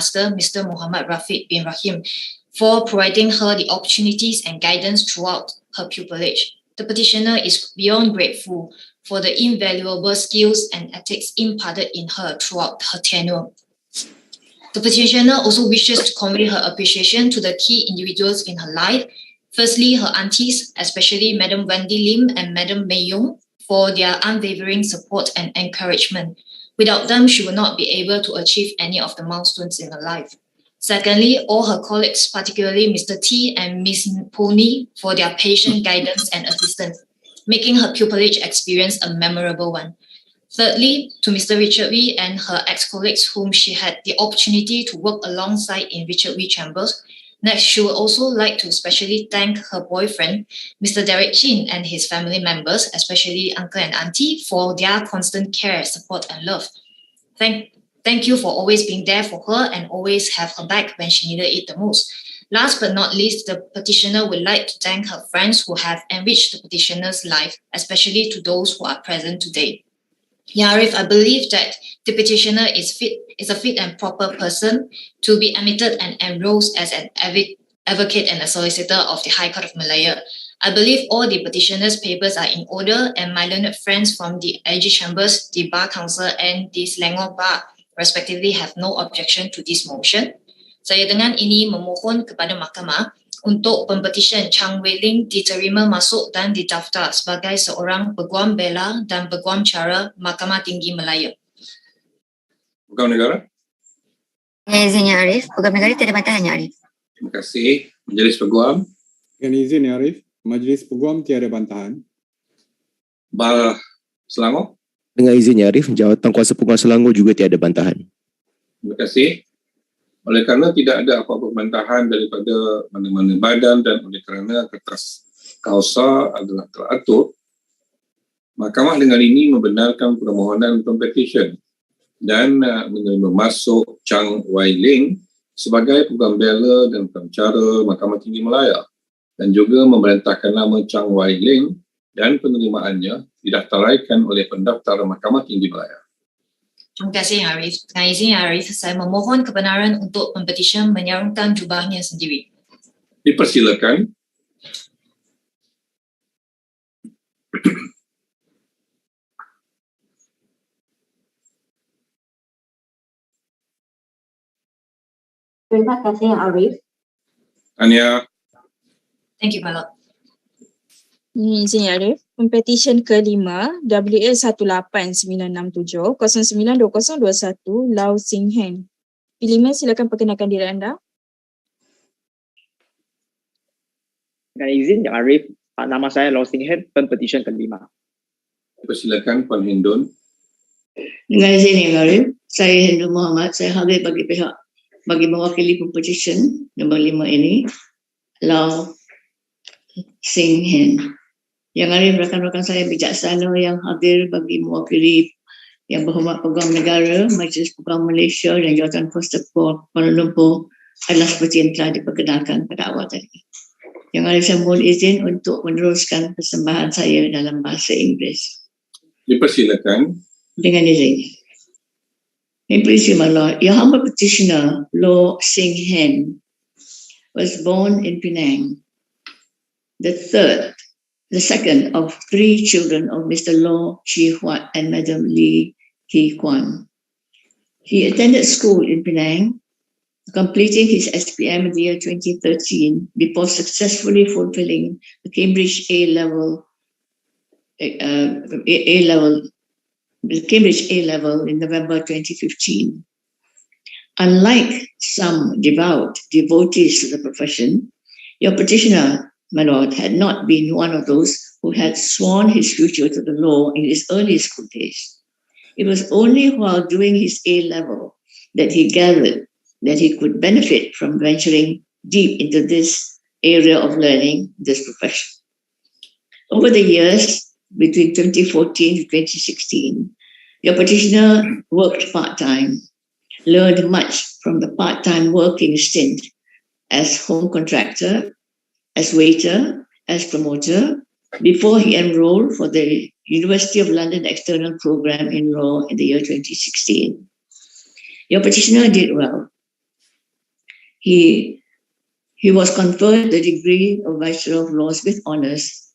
Master, Mr. Muhammad Rafiq bin Rahim, for providing her the opportunities and guidance throughout her pupillage. The petitioner is beyond grateful for the invaluable skills and ethics imparted in her throughout her tenure. The petitioner also wishes to convey her appreciation to the key individuals in her life. Firstly, her aunties, especially Madam Wendy Lim and Madam May Yong, for their unwavering support and encouragement. Without them, she would not be able to achieve any of the milestones in her life. Secondly, all her colleagues, particularly Mr. T and Ms. Pony, for their patient guidance and assistance, making her pupillage experience a memorable one. Thirdly, to Mr. Richard Wee and her ex-colleagues whom she had the opportunity to work alongside in Richard Wee Chambers. Next, she would also like to especially thank her boyfriend, Mr. Derek Chin, and his family members, especially uncle and auntie, for their constant care, support, and love. Thank you for always being there for her and always have her back when she needed it the most. Last but not least, the petitioner would like to thank her friends who have enriched the petitioner's life, especially to those who are present today. Arif, I believe that the petitioner is a fit and proper person to be admitted and enrolled as an advocate and a solicitor of the High Court of Malaya. I believe all the petitioner's papers are in order, and my learned friends from the AG Chambers, the Bar Council, and the Selangor Bar respectively have no objection to this motion. Saya dengan ini memohon kepada Mahkamah untuk Pempetisyen Chang Wei Ling diterima masuk dan didaftar sebagai seorang Peguam Bela dan Peguam Cara Mahkamah Tinggi Malaya. Peguam Negara? Izinnya Arif. Peguam Negara tiada bantahannya Arif. Terima kasih. Majlis Peguam. Dengan izin ya Arif. Majlis Peguam tiada bantahan. Bar Selangor? Dengan izinnya Arif, Jawatan Kuasa Peguam Selangor juga tiada bantahan. Terima kasih. Oleh kerana tidak ada apa-apa bantahan daripada mana-mana badan dan oleh kerana kertas kausa adalah teratur, Mahkamah dengan ini membenarkan permohonan Pempetisyen dan menerima masuk Chang Wai Ling sebagai Peguam Bela dan Peguam Cara Mahkamah Tinggi Malaya dan juga memerintahkan nama Chang Wai Ling dan penerimaannya didaftaraikan oleh pendaftar Mahkamah Tinggi Malaya. Terima kasih Arif. Dengan izin Arif, saya memohon kebenaran untuk Pempetisyen menyarungkan jubahnya sendiri. Dipersilakan. Terima kasih Arif. Ania. Thank you, my lord. Izin Arif. Pempetisyen kelima WA18967 092021 Lau Sing Hen. Pilih silakan perkenalkan diri anda. Dengan izin Yang Arif, nama saya Lau Sing Hen, Pempetisyen kelima. Persilakan Puan Hindun. Dengan izin Yang Arif, saya Hindu Muhammad, saya hadir bagi mewakili Pempetisyen nombor 5 ini, Lau Sing Hen. Yang Arif, rakan-rakan saya bijaksana yang hadir bagi mewakili Yang Berhormat Peguam Negara, Majlis Peguam Malaysia dan Jawatan Kuasa Kuala Lumpur adalah seperti yang telah diperkenalkan pada awal tadi. Yang Arif, saya mohon izin untuk meneruskan persembahan saya dalam bahasa Inggeris. Dipersilakan. Dengan izin. In please, my lord, your humble petitioner, Lau Sing Hen, was born in Penang, the second of 3 children of Mr. Law Chi Huat and Madam Lee Ki Kwan. He attended school in Penang, completing his SPM in the year 2013 before successfully fulfilling the Cambridge A-level in November 2015. Unlike some devout devotees to the profession, your petitioner, my lord, had not been one of those who had sworn his future to the law in his early school days. It was only while doing his A-level that he gathered that he could benefit from venturing deep into this area of learning, this profession. Over the years, between 2014 to 2016, your petitioner worked part-time, learned much from the part-time working stint as home contractor, as waiter, as promoter, before he enrolled for the University of London External Program in Law in the year 2016. Your petitioner did well. He was conferred the degree of Bachelor of Laws with Honours,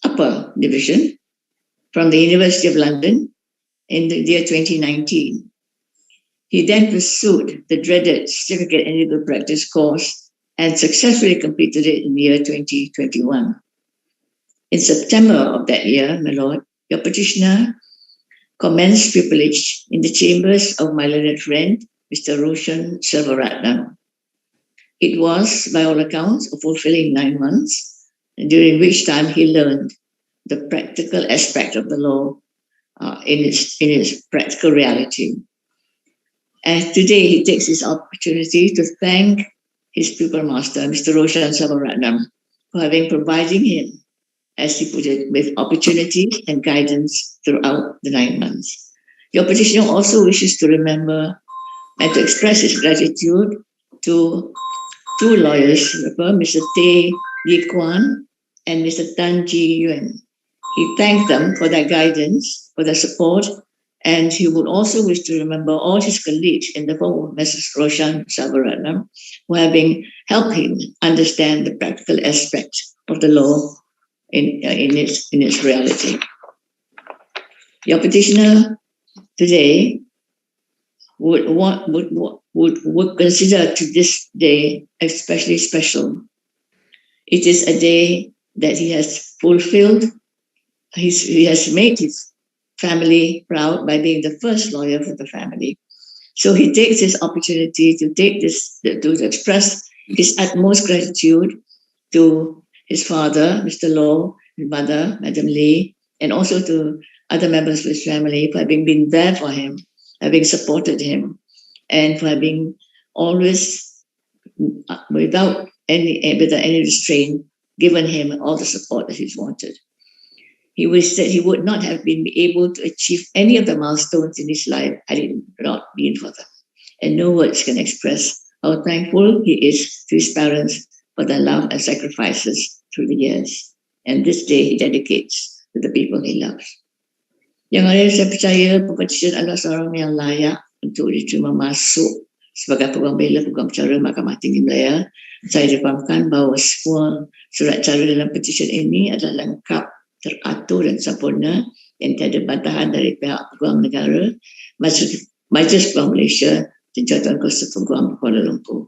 Upper Division, from the University of London in the year 2019. He then pursued the dreaded Certificate in Legal Practice course and successfully completed it in the year 2021. In September of that year, my Lord, your petitioner commenced pupillage in the chambers of my learned friend, Mr. Roshan Selvaratnam. It was, by all accounts, a fulfilling 9 months, during which time he learned the practical aspect of the law in its practical reality. And today he takes this opportunity to thank his pupil master, Mr. Roshan Selvaratnam, for having provided him, as he put it, with opportunities and guidance throughout the 9 months. Your petitioner also wishes to remember and to express his gratitude to two lawyers, Mr. Tay Yi Kwan and Mr. Tan Ji Yuan. He thanked them for their guidance, for their support, and he would also wish to remember all his colleagues in the form of Mrs. Roshan Selvaratnam, who having helped him understand the practical aspect of the law in its reality. Your petitioner today would consider to this day especially special. It is a day that he has fulfilled. He has made his family proud by being the first lawyer for the family. So he takes this opportunity to express his utmost gratitude to his father, Mr. Law, his mother, Madam Lee, and also to other members of his family for having been there for him, having supported him, and for having always, without any restraint, given him all the support that he's wanted. He wished that he would not have been able to achieve any of the milestones in his life had it not been for them. And no words can express how thankful he is to his parents for their love and sacrifices through the years. And this day he dedicates to the people he loves. Yang ada, saya percaya Pempetisyen adalah seorang yang layak untuk diterima masuk sebagai Peguam Bela, Peguam Cara Mahkamah Tinggi Malaya. Saya difahamkan bahawa semua surat cara dalam petisyen ini adalah lengkap, teratur dan sempurna, yang tiada bantahan dari pihak Peguam Negara, Majlis Peguam Malaysia dan Jawatan Kuasa Peguam Kuala Lumpur.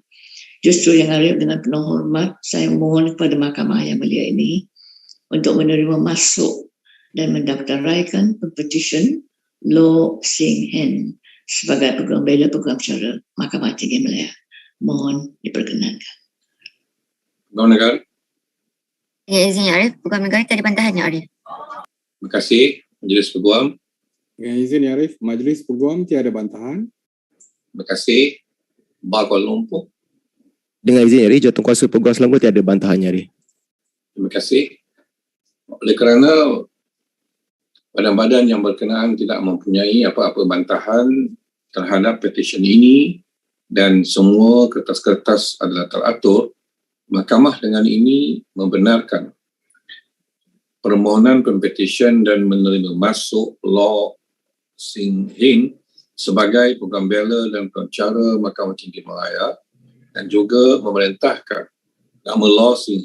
Justru yang Arif, dengan penuh hormat, saya mohon kepada mahkamah yang mulia ini untuk menerima masuk dan mendaftaraikan Pempetisyen Langsung sebagai Peguam Bela, Peguam Cara Mahkamah Tinggi Malaya. Mohon diperkenankan. Peguam Negara. Ya, izin Arif. Peguam Negara tiada bantahannya, Arif. Terima kasih, Majlis Peguam. Dengan izin Arif, Majlis Peguam tiada bantahan. Terima kasih, Bahar Kuala Lumpur. Dengan izin Arif, Jawatan Kuasa Peguam Selangor tiada bantahannya, Arif. Terima kasih. Oleh kerana badan-badan yang berkenaan tidak mempunyai apa-apa bantahan terhadap petisyen ini dan semua kertas-kertas adalah teratur, Mahkamah dengan ini membenarkan permohonan pempetisyen dan menerima masuk Langsung sebagai Peguam Bela dan Peguam Cara Mahkamah Tinggi Malaya, dan juga memerintahkan nama Langsung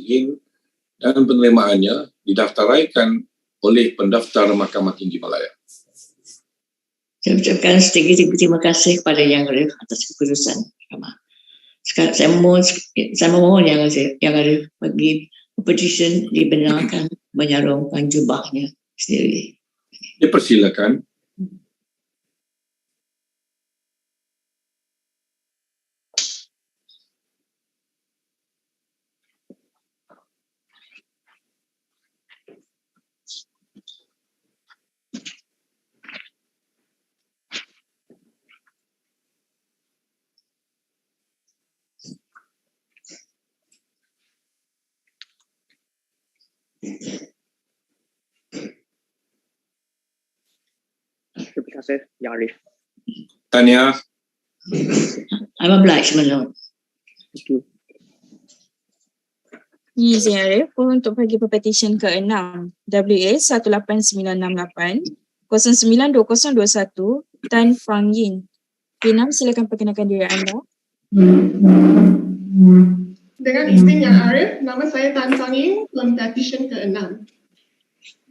dan penerimaannya didaftaraikan oleh pendaftar Mahkamah Tinggi Malaya. Saya ucapkan setinggi-tinggi terima kasih kepada Yang Arif atas keputusan mahkamah. Sekarang saya memohon Yang Arif bagi Pempetisyen dibenarkan menyarungkan jubahnya sendiri. Dipersilakan. Terima kasih, Yang Arif. Tanya. I'm obliged, my lord. Thank you. Izin Arif untuk bagi Pempetisyen ke-6 WA 18968 092021 Tan Fang Yin. P6, silakan perkenalkan diri anda. Dengan izin Yang Arif, nama saya Tan Sang Yin, Pempetisyen ke-6.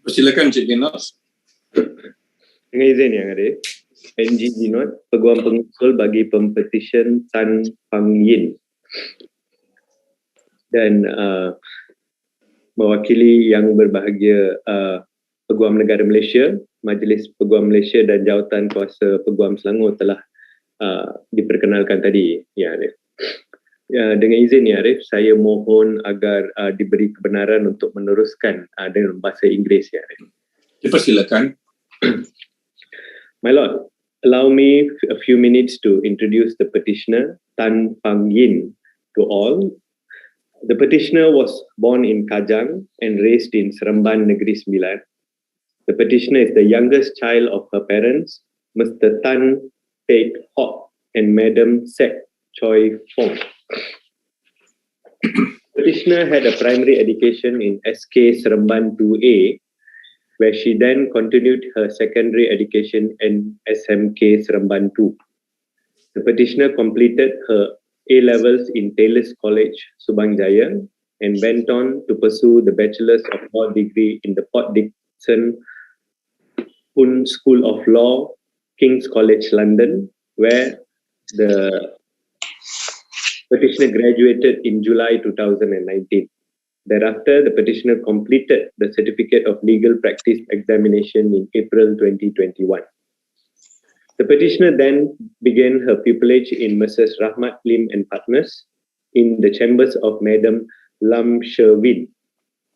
Persilakan Cik Dinos. Dengan izin Yang Arif, NG Dinot, Peguam Pengusul bagi Pempetisyen Tan Sang Yin. Dan mewakili yang berbahagia Peguam Negara Malaysia, Majlis Peguam Malaysia dan Jawatan Kuasa Peguam Selangor telah diperkenalkan tadi, Ya Arif. Dengan izin Ya Arif, saya mohon agar diberi kebenaran untuk meneruskan dengan bahasa Inggeris, Ya Arif. Dipersilakan. My Lord, allow me a few minutes to introduce the petitioner, Tan Sang Yin, to all. The petitioner was born in Kajang and raised in Seremban Negeri Sembilan. The petitioner is the youngest child of her parents, Mr. Tan Teck Hock and Madam Sek Choi Fong. Petitioner had a primary education in SK Seremban 2A, where she then continued her secondary education in SMK Seremban 2. The petitioner completed her A-levels in Taylor's College, Subang Jaya, and went on to pursue the Bachelor's of Law degree in the Port Dickson Poon School of Law, King's College, London, where the petitioner graduated in July 2019. Thereafter, the petitioner completed the Certificate of Legal Practice examination in April 2021. The petitioner then began her pupillage in Messrs. Rahmat Lim and Partners in the chambers of Madam Lam Sherwin.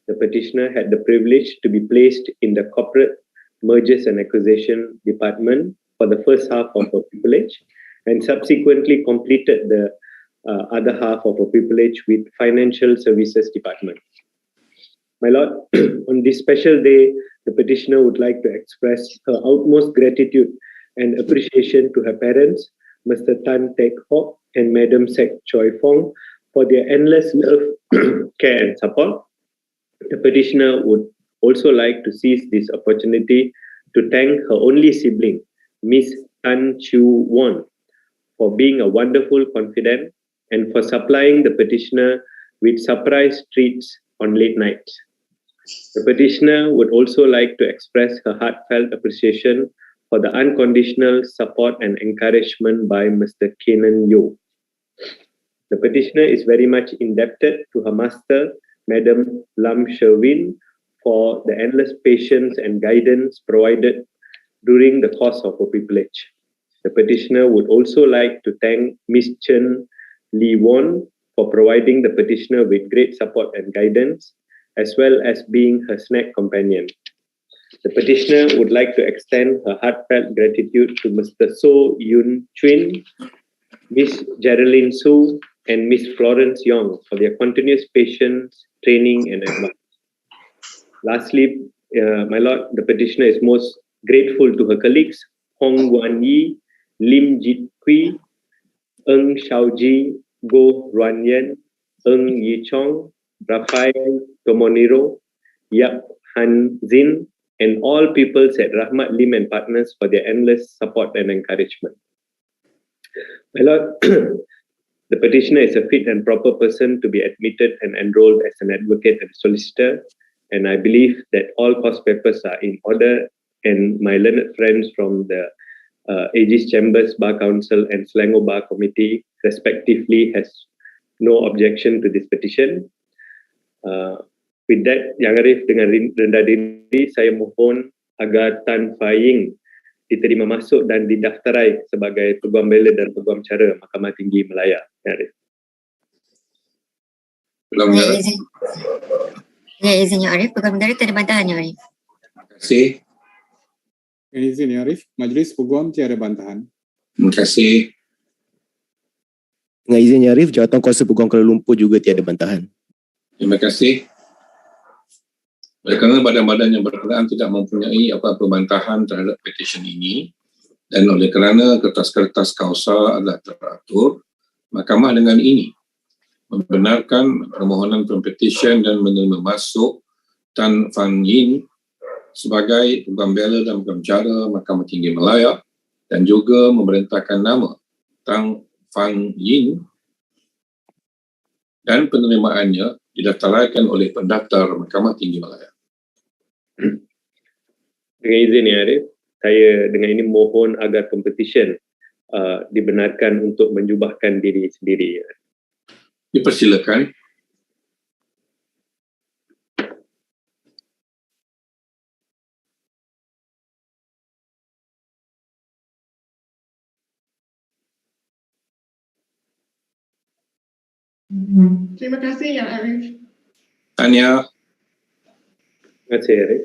The petitioner had the privilege to be placed in the Corporate Mergers and Acquisition Department for the first half of her pupillage and subsequently completed the other half of her pupillage with Financial Services Department. My Lord, on this special day, the petitioner would like to express her utmost gratitude and appreciation to her parents, Mr. Tan Teck Hock and Madam Sek Choi Fong, for their endless love, care and support. The petitioner would also like to seize this opportunity to thank her only sibling, Miss Tan Chu Won, for being a wonderful confidant and for supplying the petitioner with surprise treats on late nights. The petitioner would also like to express her heartfelt appreciation for the unconditional support and encouragement by Mr. Kenan Yo. The petitioner is very much indebted to her master, Madam Lam Sherwin, for the endless patience and guidance provided during the course of her pupillage. The petitioner would also like to thank Miss Chen Lee Won for providing the petitioner with great support and guidance, as well as being her snack companion. The petitioner would like to extend her heartfelt gratitude to Mr. So Yun Chun, Miss Geraldine Su, and Miss Florence Yong for their continuous patience, training, and advice. Lastly, my Lord, the petitioner is most grateful to her colleagues, Hong Guan Yi, Lim Jit Kui, Eng Xiaoji, Go Ruan Yen, Eng Yi Chong, Rafael Tomoniro, Yap Han Zin, and all peoples at Rahmat Lim and Partners for their endless support and encouragement. My Lord, the petitioner is a fit and proper person to be admitted and enrolled as an advocate and solicitor, and I believe that all course papers are in order, and my learned friends from the Aegis Chambers Bar Council and Selangor Bar Committee respectively has no objection to this petition. With that, Yang Arif, dengan rendah diri, saya mohon agar Tan Sang Yin diterima masuk dan didaftarai sebagai Peguam Bela dan Peguam Cara Mahkamah Tinggi Malaya. Yang Arif. Dengan izin Yang Arif, Peguam Negara tiada bantahan Yang Arif. Terima kasih. Dengan izin Yang Arif, Majlis Peguam tiada bantahan. Terima kasih. Dengan izin Yang Arif, Jawatan Kuasa Peguam Kuala Lumpur juga tiada bantahan. Terima kasih. Oleh kerana badan-badan yang berkenaan tidak mempunyai apa-apa bantahan terhadap petisi ini dan oleh kerana kertas-kertas kausa adalah teratur, Mahkamah dengan ini membenarkan permohonan Pempetisyen dan menerima masuk Tan Sang Yin sebagai Peguam Bela dan Peguam Cara Mahkamah Tinggi Malaya dan juga memerintahkan nama Tan Sang Yin dan penerimaannya didaftaraikan oleh pendaftar Mahkamah Tinggi Malaya. Dengan izin ya Arif, saya dengan ini mohon agar Pempetisyen dibenarkan untuk menjubahkan diri sendiri. Dipersilakan. Terima kasih Yang Arif. Tanya. Terima kasih Arif.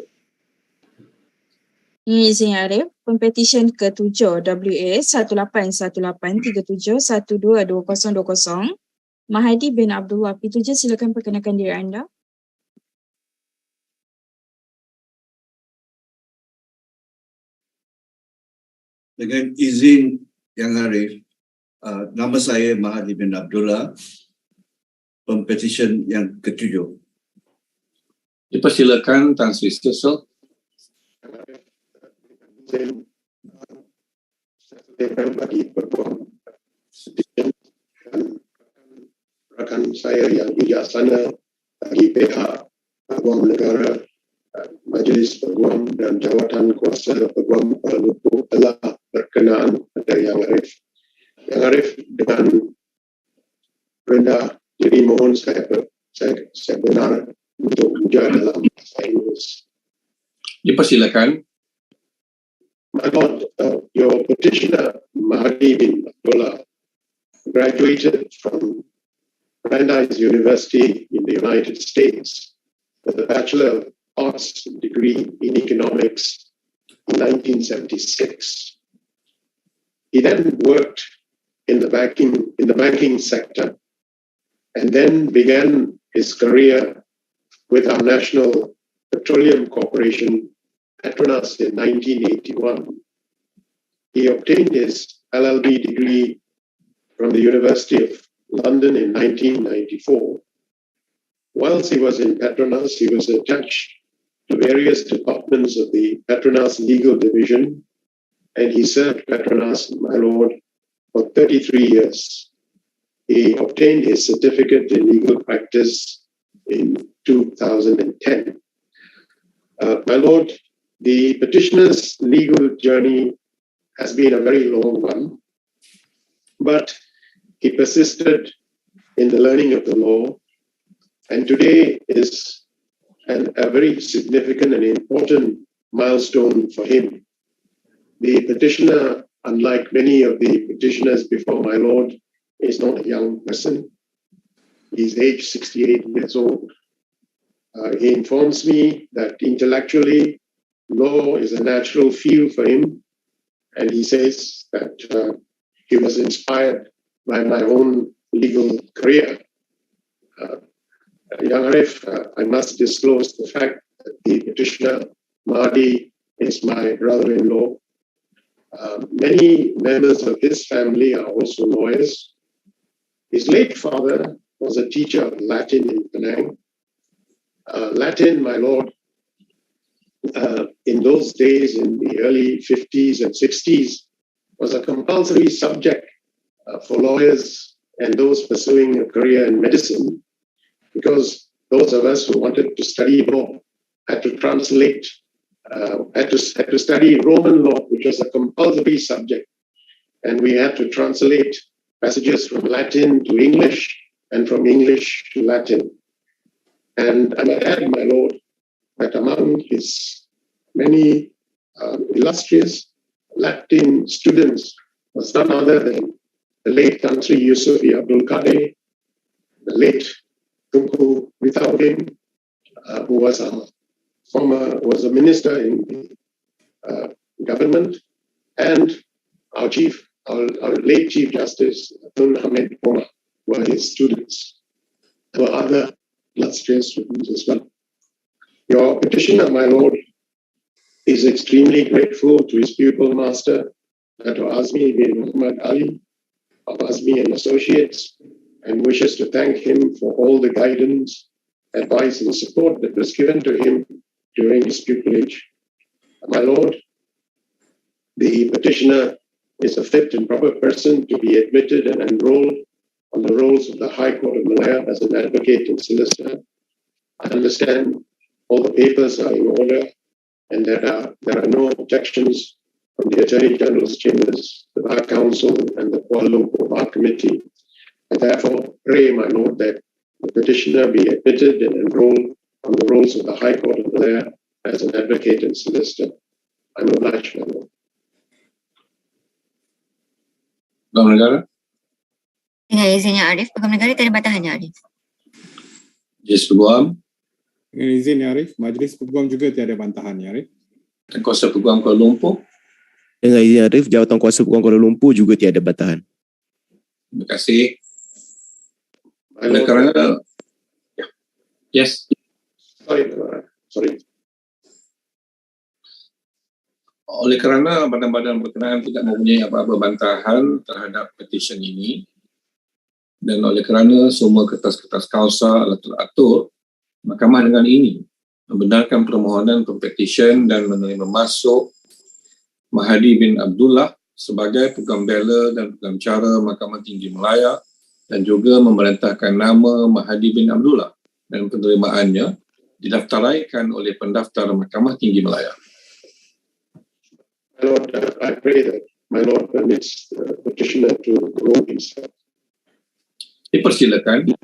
Ini izin Arif, Pempetisyen ke-7 WA 181837122020 Mahadi bin Abdullah P7, silakan perkenalkan diri anda. Dengan izin Yang Arif, nama saya Mahadi bin Abdullah, Pempetisyen yang ke-7. Dipersilakan Tan Sri Cecil. Bagi Peguam rakan saya yang bijaksana bagi pihak Peguam Negara, Majlis Peguam dan Jawatan Kuasa Peguam Kuala Lumpur telah berkenaan pada Yang Arif. Yang Arif dengan rendah diri mohon saya benar untuk ujar dalam bahasa Inggeris. Dipersilakan. My Lord, your petitioner, Mahadi bin Abdullah, graduated from Brandeis University in the United States with a Bachelor of Arts degree in Economics in 1976. He then worked in the banking sector and then began his career with our National Petroleum Corporation, Petronas, in 1981. He obtained his LLB degree from the University of London in 1994. Whilst he was in Petronas, he was attached to various departments of the Petronas Legal Division, and he served Petronas, my Lord, for 33 years. He obtained his certificate in legal practice in 2010. My Lord, the petitioner's legal journey has been a very long one, but he persisted in the learning of the law, and today is a very significant and important milestone for him. The petitioner, unlike many of the petitioners before my Lord, is not a young person. He's aged 68 years old. He informs me that intellectually, law is a natural field for him, and he says that he was inspired by my own legal career. Yang Arif, I must disclose the fact that the petitioner, Mahdi, is my brother-in-law. Many members of his family are also lawyers. His late father was a teacher of Latin in Penang. Latin, my Lord, in those days, in the early 50s and 60s, was a compulsory subject for lawyers and those pursuing a career in medicine, because those of us who wanted to study law had to translate, had to study Roman law, which was a compulsory subject, and we had to translate passages from Latin to English and from English to Latin. And I might add, my Lord, that among his many illustrious Latin students was none other than the late Tan Sri Yusufi Abdul Qadir, the late Tunku Without who was a minister in the government, and our late Chief Justice Tun Hamid Omar were his students. There were other illustrious students as well. Your petitioner, my Lord, is extremely grateful to his pupil master, Dato Azmi bin Muhammad Ali of Azmi and Associates, and wishes to thank him for all the guidance, advice, and support that was given to him during his pupillage. My Lord, the petitioner is a fit and proper person to be admitted and enrolled on the roles of the High Court of Malaya as an advocate and solicitor. I understand all the papers are in order and there are no objections from the Attorney General's chambers, the Bar Council and the Kuala Lumpur Bar Committee. I therefore pray, my Lord, that the petitioner be admitted and enrolled on the rolls of the High Court of Malaya as an advocate and solicitor. I'm obliged, my Lord. Peguam Negara. Dengan izinnya Arif, Peguam Negara tiada bantahannya Arif. Majlis Peguam. Dengan izin Ya Arif, Majlis Peguam juga tiada bantahan Ya Arif. Kuasa Peguam Kuala Lumpur. Dengan izin Arif, Jawatan Kuasa Peguam Kuala Lumpur juga tiada bantahan. Terima kasih. Oleh kerana yes. Sorry. Oleh kerana badan-badan berkenaan tidak mempunyai apa-apa bantahan terhadap petisyen ini dan oleh kerana semua kertas-kertas kausa adalah teratur, Mahkamah dengan ini membenarkan permohonan pempetisyen dan menerima masuk Mahdi bin Abdullah sebagai Peguam Bela dan Peguam Cara Mahkamah Tinggi Malaya dan juga memerintahkan nama Mahdi bin Abdullah dan penerimaannya didaftaraikan oleh pendaftar Mahkamah Tinggi Malaya. My Lord, I pray that my Lord permits the petitioner to roll himself. Dipersilakan.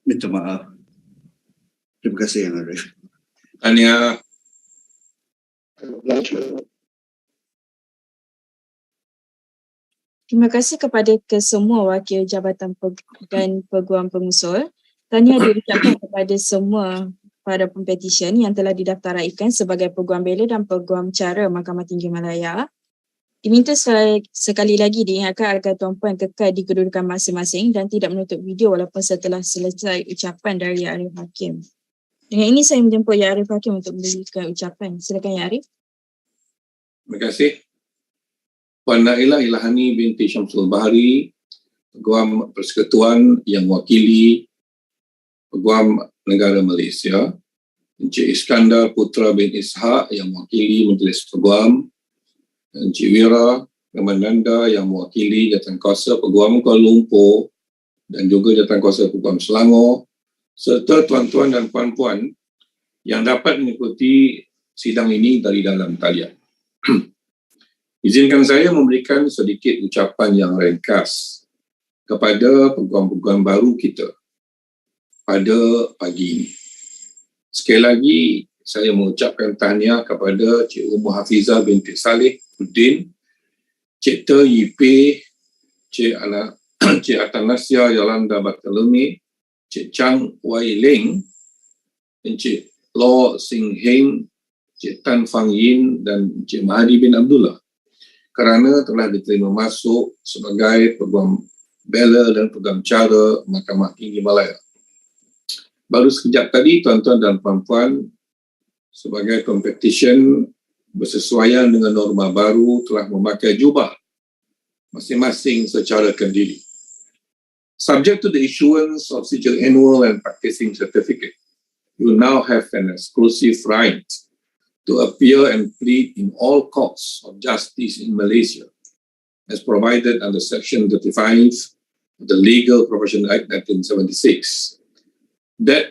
Minta maaf. Terima kasih Yang Arif. Tanya. Terima kasih kepada kesemua wakil jabatan dan peguam pengusul. Tahniah diucapkan kepada semua para pempetisyen yang telah didaftaraikan sebagai Peguam Bela dan Peguam Cara Mahkamah Tinggi Malaya. Diminta sekali lagi diingatkan agar tuan-puan kekal di kedudukan masing-masing dan tidak menutup video walaupun setelah selesai ucapan dari Ya Arif Hakim. Dengan ini saya menjemput Ya Arif Hakim untuk memberikan ucapan. Silakan Ya Arif. Terima kasih. Puan Nailah Ilhani binti Syamsul Bahari, Peguam Persekutuan yang mewakili Peguam Negara Malaysia, Encik Iskandar Putra bin Ishak yang mewakili Majlis Peguam, Encik Wira Ramananda yang mewakili Jawatankuasa Peguam Kuala Lumpur dan juga Jawatankuasa Peguam Selangor, serta tuan-tuan dan puan-puan yang dapat mengikuti sidang ini dari dalam talian. Izinkan saya memberikan sedikit ucapan yang ringkas kepada peguam-peguam baru kita pada pagi ini. Sekali lagi, saya mengucapkan tahniah kepada Cik Ummu Hafizah binti Salleh Udin, Cik Te Yipe, Cik Atanasya Yolanda Bartolome, Cik Chang Wai Ling, Cik Law Sing Heng, Cik Tan Fang Yin dan Cik Mahdi bin Abdullah kerana telah diterima masuk sebagai Peguam Bela dan Peguam Cara Mahkamah Tinggi Malaya. Baru sekejap tadi, tuan-tuan dan puan-puan, sebagai pempetisyen bersesuaian dengan norma baru telah memakai jubah masing-masing secara kendiri. Subject to the issuance of Sijil Annual and Practicing Certificate, you now have an exclusive right to appear and plead in all courts of justice in Malaysia, as provided under Section 35 of the Legal Professions Act 1976. That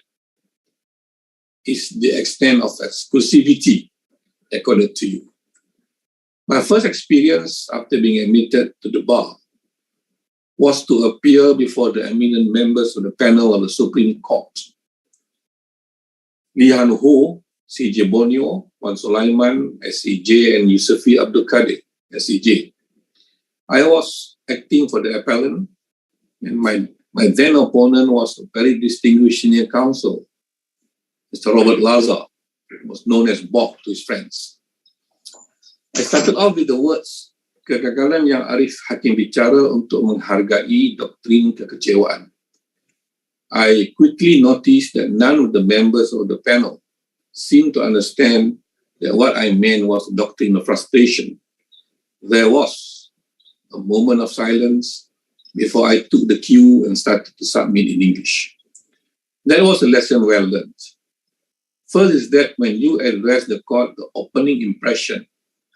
is the extent of exclusivity accorded to you. My first experience after being admitted to the bar was to appear before the eminent members of the panel of the Supreme Court. Lee Han Ho, C.J. Borneo, Wan Sulaiman, S.C.J. and Yusufi Abdul Qadir, S.C.J. I was acting for the appellant and my My then opponent was a very distinguished senior counsel, Mr. Robert Lazar, was known as Bob to his friends. I started off with the words, kegagalan yang Arif Hakim bicara untuk menghargai doktrin kekecewaan. I quickly noticed that none of the members of the panel seemed to understand that what I meant was a doctrine of frustration. There was a moment of silence before I took the cue and started to submit in English. That was a lesson well learned. First is that when you address the court, the opening impression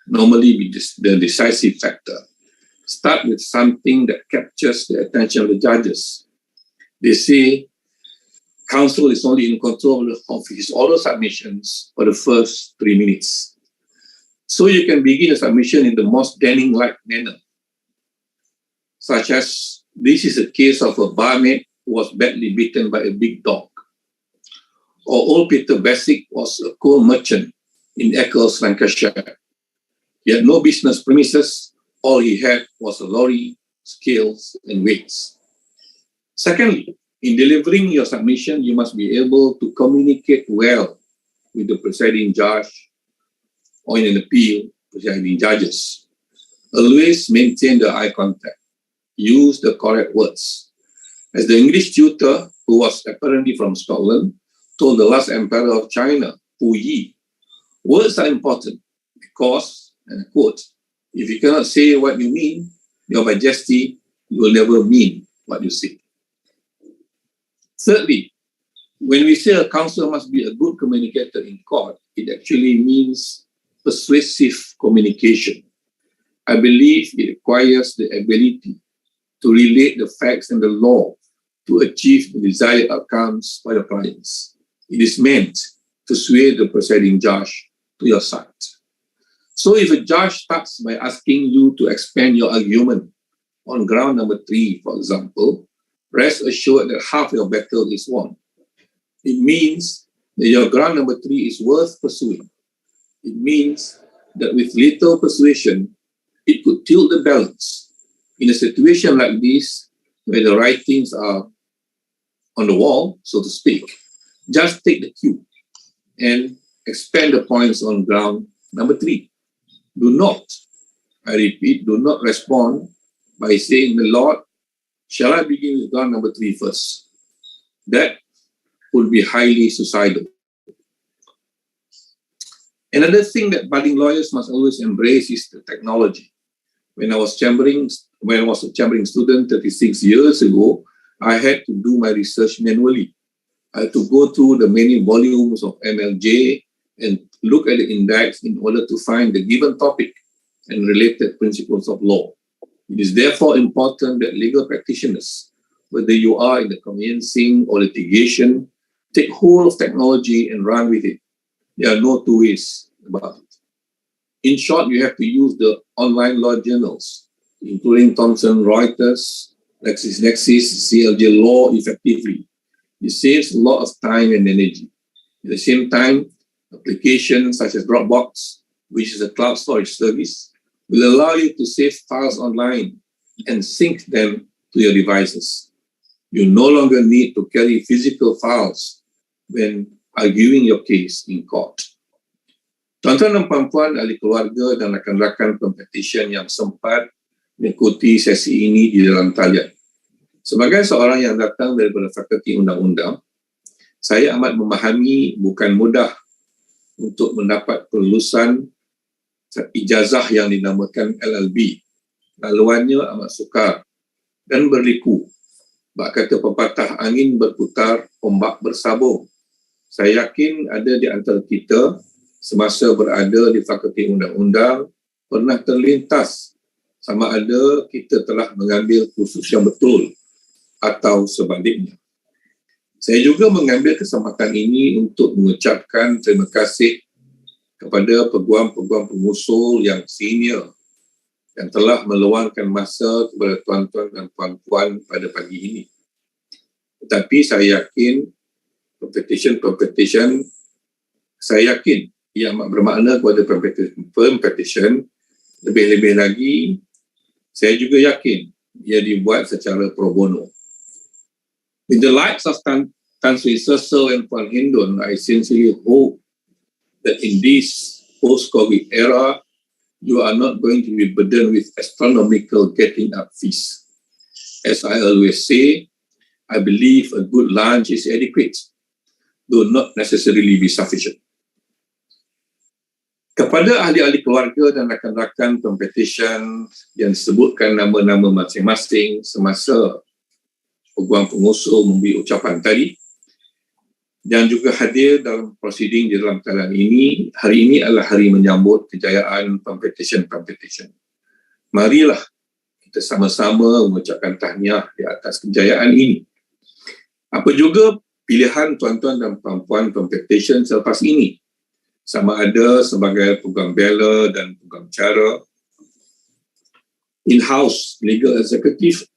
normally be the decisive factor. Start with something that captures the attention of the judges. They say counsel is only in control of his oral submissions for the first 3 minutes. So you can begin a submission in the most Denning-like manner, such as this is a case of a barmaid who was badly beaten by a big dog. Or old Peter Basic was a coal merchant in Eccles, Lancashire. He had no business premises. All he had was a lorry, scales, and weights. Secondly, in delivering your submission, you must be able to communicate well with the presiding judge or in an appeal, presiding judges. Always maintain the eye contact. Use the correct words. As the English tutor, who was apparently from Scotland, told the last emperor of China, Pu Yi, words are important because, and I quote, if you cannot say what you mean, your majesty, you will never mean what you say. Thirdly, when we say a counsel must be a good communicator in court, it actually means persuasive communication. I believe it requires the ability to relate the facts and the law to achieve the desired outcomes by the clients. It is meant to sway the presiding judge to your side. So if a judge starts by asking you to expand your argument on ground number 3, for example, rest assured that half your battle is won. It means that your ground number 3 is worth pursuing. It means that with little persuasion, it could tilt the balance. In a situation like this, where the writings are on the wall, so to speak, just take the cue and expand the points on ground number 3. Do not, I repeat, do not respond by saying, "My Lord, shall I begin with ground number 3 first?" That would be highly suicidal. Another thing that budding lawyers must always embrace is the technology. When I was a chambering student 36 years ago, I had to do my research manually. I had to go through the many volumes of MLJ and look at the index in order to find the given topic and related principles of law. It is therefore important that legal practitioners, whether you are in the conveyancing or litigation, take hold of technology and run with it. There are no two ways about it. In short, you have to use the online law journals, including Thomson Reuters, LexisNexis, CLJ Law effectively. It saves a lot of time and energy. At the same time, applications such as Dropbox, which is a cloud storage service, will allow you to save files online and sync them to your devices. You no longer need to carry physical files when arguing your case in court. Tuan-tuan dan puan-puan, ahli keluarga dan rakan-rakan Pempetisyen yang sempat mengikuti sesi ini di dalam talian. Sebagai seorang yang datang daripada Fakulti Undang-Undang, saya amat memahami bukan mudah untuk mendapat kelulusan ijazah yang dinamakan LLB. Laluannya amat sukar dan berliku. Bak kata pepatah, angin berputar, ombak bersabung. Saya yakin ada di antara kita semasa berada di Fakulti Undang-Undang pernah terlintas sama ada kita telah mengambil kursus yang betul atau sebaliknya. Saya juga mengambil kesempatan ini untuk mengucapkan terima kasih kepada peguam-peguam pengusul yang senior yang telah meluangkan masa kepada tuan-tuan dan puan-puan pada pagi ini. Tetapi saya yakin Pempetisyen, saya yakin ia amat bermakna kepada Pempetisyen. Lebih-lebih lagi, saya juga yakin ia dibuat secara pro bono. With the likes of Tan Sri Suso and Puan Hindun, I sincerely hope that in this post-COVID era, you are not going to be burdened with astronomical getting up fees. As I always say, I believe a good lunch is adequate, though not necessarily be sufficient. Kepada ahli-ahli keluarga dan rakan-rakan Pempetisyen yang disebutkan nama-nama masing-masing semasa Peguam pengusul memberi ucapan tadi, dan juga hadir dalam prosiding di dalam talian ini, hari ini adalah hari menyambut kejayaan Pempetisyen. Marilah kita sama-sama mengucapkan tahniah di atas kejayaan ini. Apa juga pilihan tuan-tuan dan puan-puan Pempetisyen selepas ini, sama ada sebagai Peguam Bela dan Peguam Cara, in-house legal executive,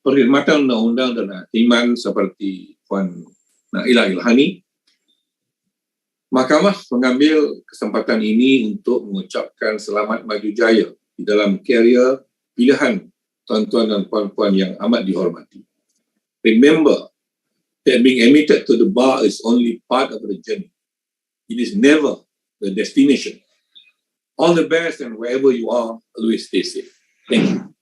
perkhidmatan undang-undang dan hakiman seperti Puan Nailah Ilhani. Mahkamah mengambil kesempatan ini untuk mengucapkan selamat maju jaya di dalam karier pilihan tuan-tuan dan puan-puan yang amat dihormati. Remember that being admitted to the bar is only part of the journey. It is never the destination. All the best, and wherever you are, always stay safe. Thank you.